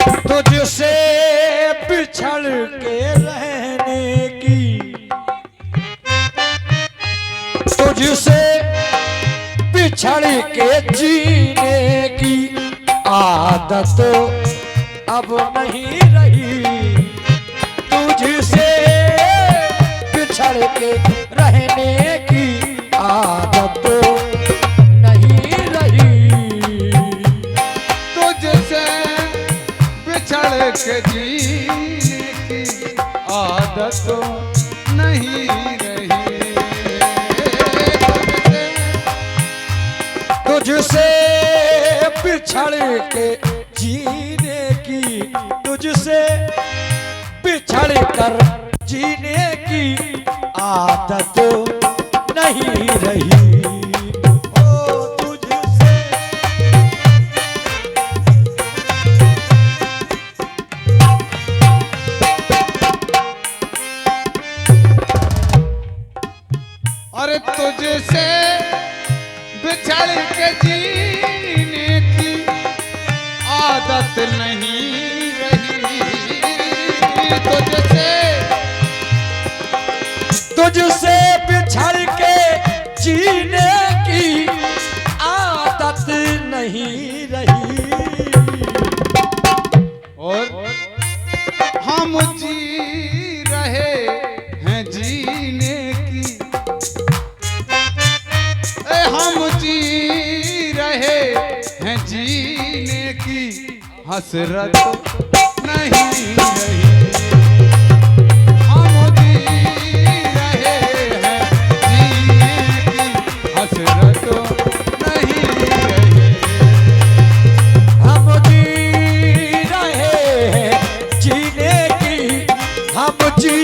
तुझसे बिछड़ के रहने की, तुझसे बिछड़ के जीने की आदत अब नहीं रही। तुझसे बिछड़ के रहने की आदत नहीं रही। तुझसे बिछड़ के जीने की आदत नहीं रही। तुझसे बिछड़ के जीने की, तुझसे बिछड़ कर जीने की आदत नहीं रही। ओ तुझसे और तुझसे बिछड़ के जीने की आदत नहीं रही। तुझसे बिछड़ के जीने की आदत नहीं रही। और हम जी रहे हैं जीने की, हम जी रहे हैं जीने की हसरत नहीं रही। हम जी रहे हैं जीने की हसरत नहीं रही। हम जी रहे हैं जीने की, हम जी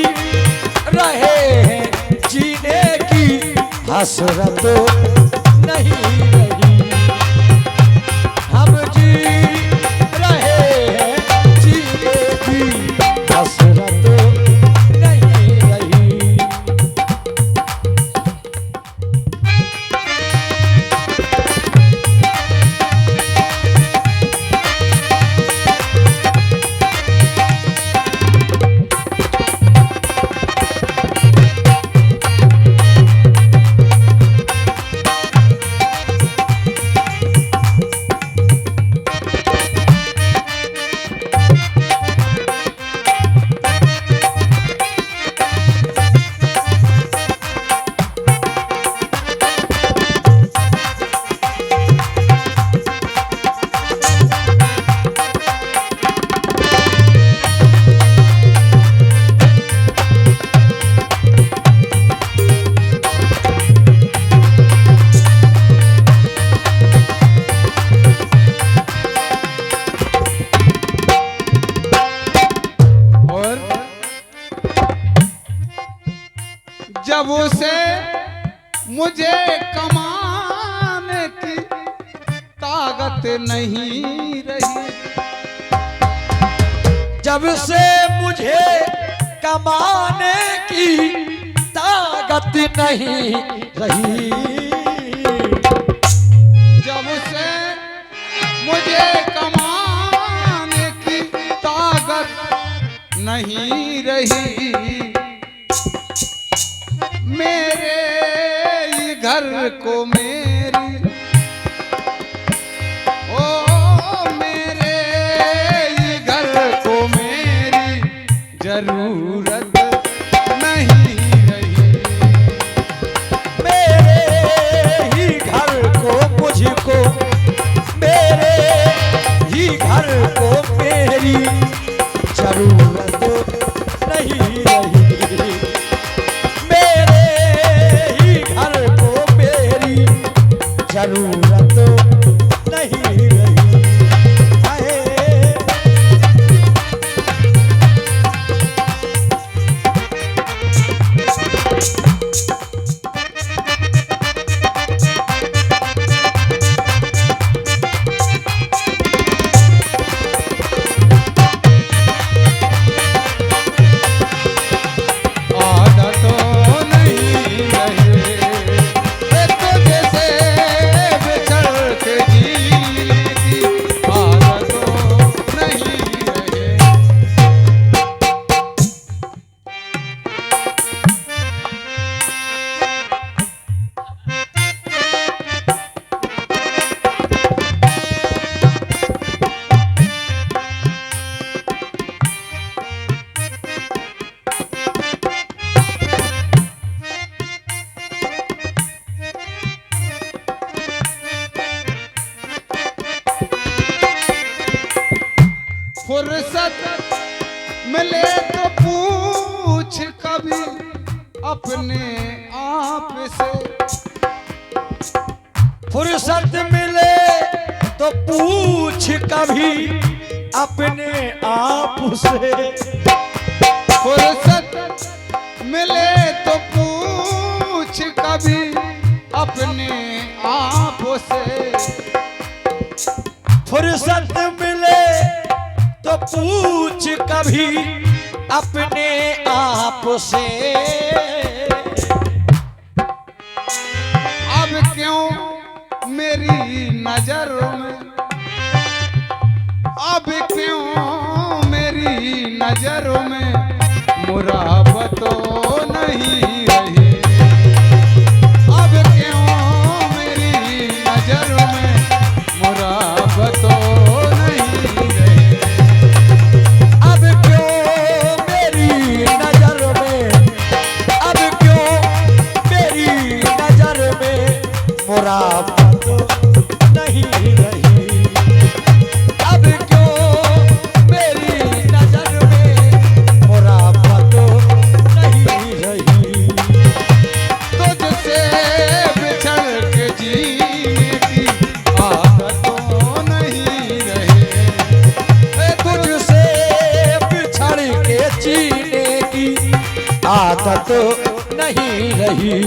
रहे हैं जीने की हसरत नहीं रही। हम जी रहे हैं जीने की हसरत नहीं रही। जब से मुझे कमाने की ताकत नहीं रही। जब से मुझे कमाने की ताकत नहीं रही। जब से मुझे कमाने की ताकत नहीं रही। मेरे ही घर को मेरी, ओ मेरे ही घर को मेरी जरूरत नहीं रही। मेरे ही घर को मुझको, मेरे ही घर को मेरी जरूरत नहीं रही। जरूरत नहीं रही। फुर्सत मिले तो पूछ कभी अपने आप से। फुर्सत मिले तो पूछ कभी अपने आप से। फुर्सत मिले तो पूछ कभी अपने आप से। फुर्सत मिले तो पूछ कभी अपने आप से। अब क्यों मेरी नजरों में, अब क्यों मेरी नजरों में मुराबतों नहीं रही। अब क्यों मेरी नजरों में मुराबतों नहीं रही। अब क्यों मेरी नजर में, अब क्यों मेरी नजर में मुराबत नहीं रही। अब क्यों मेरी नजर में मुराबत नहीं रही। तुझसे बिछड़ के जीने की आदतों नहीं रही। तुझसे बिछड़ के जीने की आदत नहीं रही।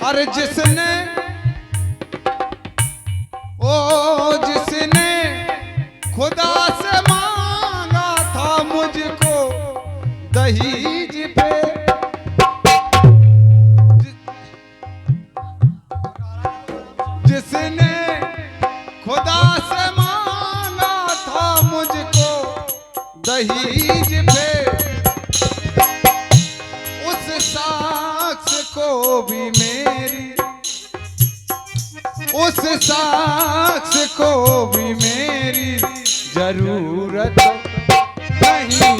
और जिसने जिसने खुदा से मांगा था मुझको दहेज पे। जिसने खुदा से मांगा था मुझको दहेज पे, उस शख्स को भी मेरी, उस शख्स को भी मेरी जरूरत नहीं।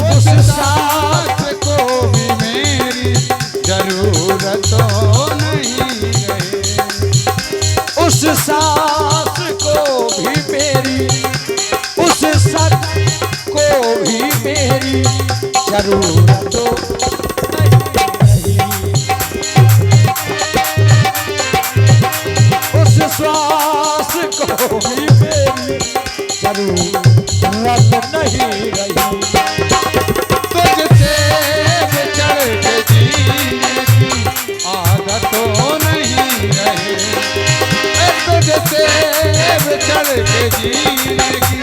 उस शख्स को भी मेरी जरूरत नहीं रही। उस सास को भी मेरी, उस सच को भी मेरी जरूरत नहीं रही। उस श्वास को भी मेरी जरूरत नहीं रही। तुझसे बिछड़ के जीने की आदतों नहीं रही। तुझसे बिछड़ के जीने की